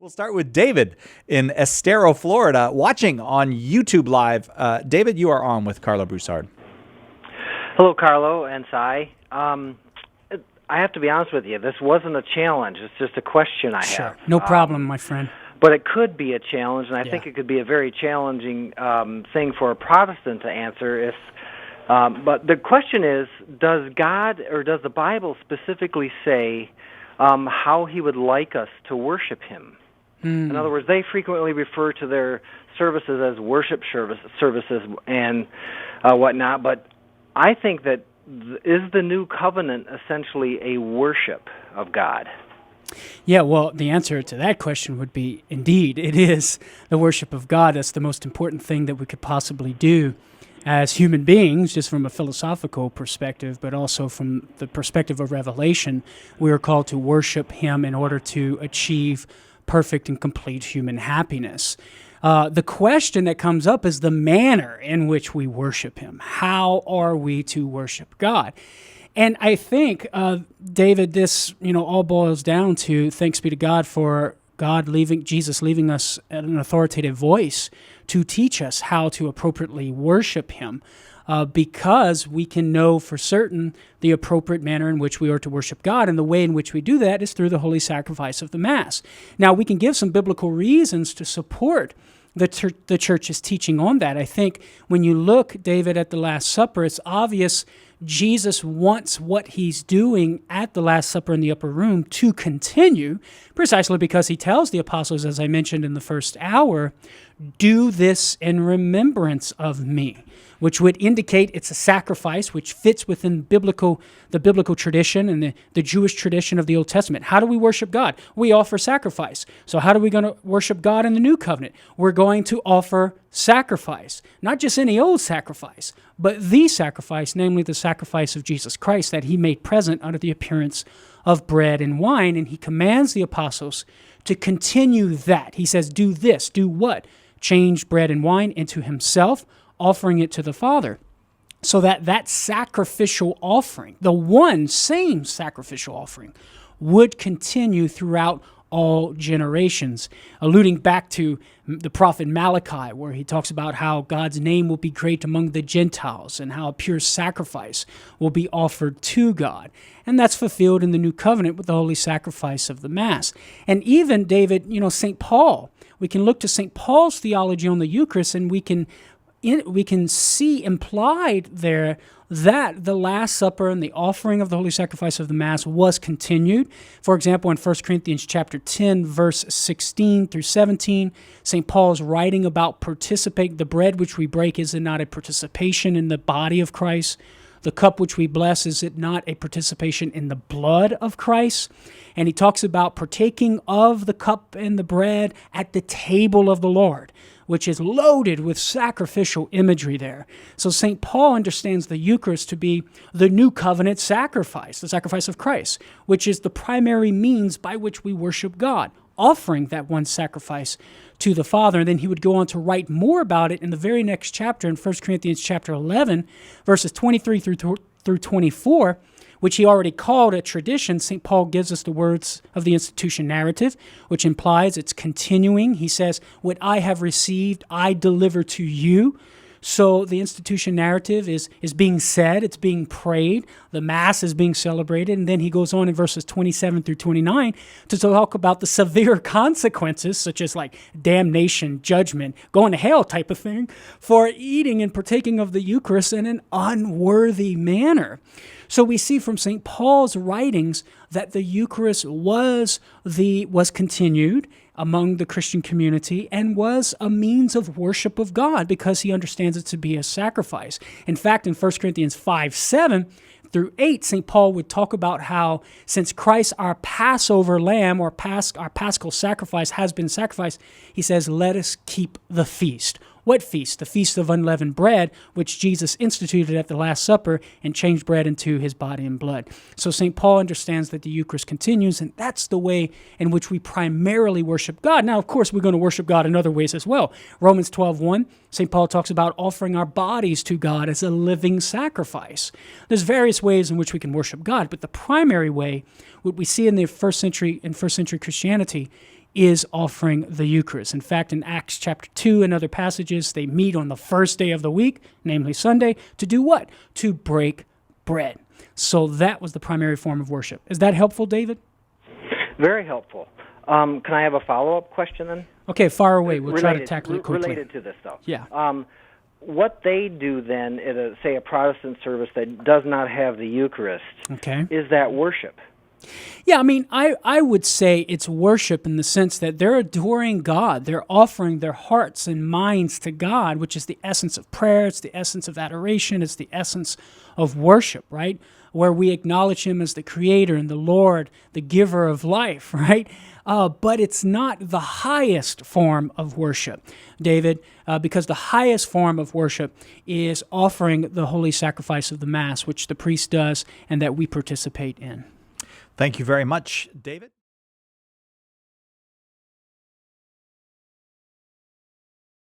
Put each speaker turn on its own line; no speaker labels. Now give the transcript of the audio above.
We'll start with David in Estero, Florida, watching on YouTube Live. David, you are on with Karlo Broussard.
Hello, Karlo and Sai. I have to be honest with you. This wasn't a challenge. It's just a question I have.
Sure. No problem, my friend.
But it could be a challenge, and I think it could be a very challenging thing for a Protestant to answer. But the question is, does God or does the Bible specifically say how he would like us to worship him? In other words, they frequently refer to their services as worship services and whatnot, but I think that is the new covenant essentially a worship of God?
Yeah, well, the answer to that question would be, indeed, it is the worship of God. That's the most important thing that we could possibly do as human beings, just from a philosophical perspective, but also from the perspective of revelation. We are called to worship him in order to achieve perfect and complete human happiness. The question that comes up is the manner in which we worship him. How are we to worship God? And I think, David, this all boils down to thanks be to God for Jesus leaving us an authoritative voice to teach us how to appropriately worship him, because we can know for certain the appropriate manner in which we are to worship God, and the way in which we do that is through the holy sacrifice of the Mass. Now, we can give some biblical reasons to support the church's teaching on that. I think when you look, David, at the Last Supper, it's obvious Jesus wants what he's doing at the Last Supper in the upper room to continue, precisely because he tells the apostles, as I mentioned in the first hour, do this in remembrance of me, which would indicate it's a sacrifice which fits within the biblical tradition and the Jewish tradition of the Old Testament. How do we worship God? We offer sacrifice. So how are we going to worship God in the New Covenant? We're going to offer sacrifice, not just any old sacrifice, but the sacrifice, namely the sacrifice of Jesus Christ that he made present under the appearance of bread and wine, and he commands the apostles to continue that. He says, do this, do what? Change bread and wine into himself, offering it to the Father, so that sacrificial offering, the one same sacrificial offering, would continue throughout all generations, alluding back to the prophet Malachi, where he talks about how God's name will be great among the Gentiles and how a pure sacrifice will be offered to God. And that's fulfilled in the New Covenant with the holy sacrifice of the Mass. And even, David, St. Paul, we can look to St. Paul's theology on the Eucharist, and we can see implied there that the Last Supper and the offering of the holy sacrifice of the Mass was continued. For example, in 1 Corinthians chapter 10, verse 16 through 17, St. Paul is writing about participating. The bread which we break, is it not a participation in the body of Christ? The cup which we bless, is it not a participation in the blood of Christ? And he talks about partaking of the cup and the bread at the table of the Lord, which is loaded with sacrificial imagery there. So St. Paul understands the Eucharist to be the new covenant sacrifice, the sacrifice of Christ, which is the primary means by which we worship God, offering that one sacrifice to the Father. And then he would go on to write more about it in the very next chapter, in 1 Corinthians chapter 11, verses 23 through 24, which he already called a tradition. St. Paul gives us the words of the institution narrative, which implies it's continuing. He says, what I have received, I deliver to you. So the institution narrative is being said, it's being prayed, the Mass is being celebrated, and then he goes on in verses 27 through 29 to talk about the severe consequences, such as like damnation, judgment, going to hell type of thing, for eating and partaking of the Eucharist in an unworthy manner. So we see from St. Paul's writings that the Eucharist was continued among the Christian community and was a means of worship of God because he understands it to be a sacrifice. In fact, in 1 Corinthians 5:7 through 8, St. Paul would talk about how since Christ, our Passover lamb, or our paschal sacrifice has been sacrificed, he says, let us keep the feast. What feast? The Feast of Unleavened Bread, which Jesus instituted at the Last Supper and changed bread into his body and blood. So St. Paul understands that the Eucharist continues, and that's the way in which we primarily worship God. Now, of course, we're going to worship God in other ways as well. Romans 12:1, St. Paul talks about offering our bodies to God as a living sacrifice. There's various ways in which we can worship God, but the primary way, what we see in the first century Christianity, is offering the Eucharist. In fact, in Acts chapter 2 and other passages, they meet on the first day of the week, namely Sunday, to do what? To break bread. So that was the primary form of worship. Is that helpful, David?
Very helpful. Can I have a follow-up question then?
Okay, far away. We'll try to tackle it quickly.
Related to this, though.
Yeah.
What they do then at, say, a Protestant service that does not have the Eucharist, is that worship?
Yeah, I mean, I would say it's worship in the sense that they're adoring God. They're offering their hearts and minds to God, which is the essence of prayer. It's the essence of adoration. It's the essence of worship, right? Where we acknowledge Him as the Creator and the Lord, the giver of life, right? But it's not the highest form of worship, David, because the highest form of worship is offering the holy sacrifice of the Mass, which the priest does and that we participate in.
Thank you very much, David.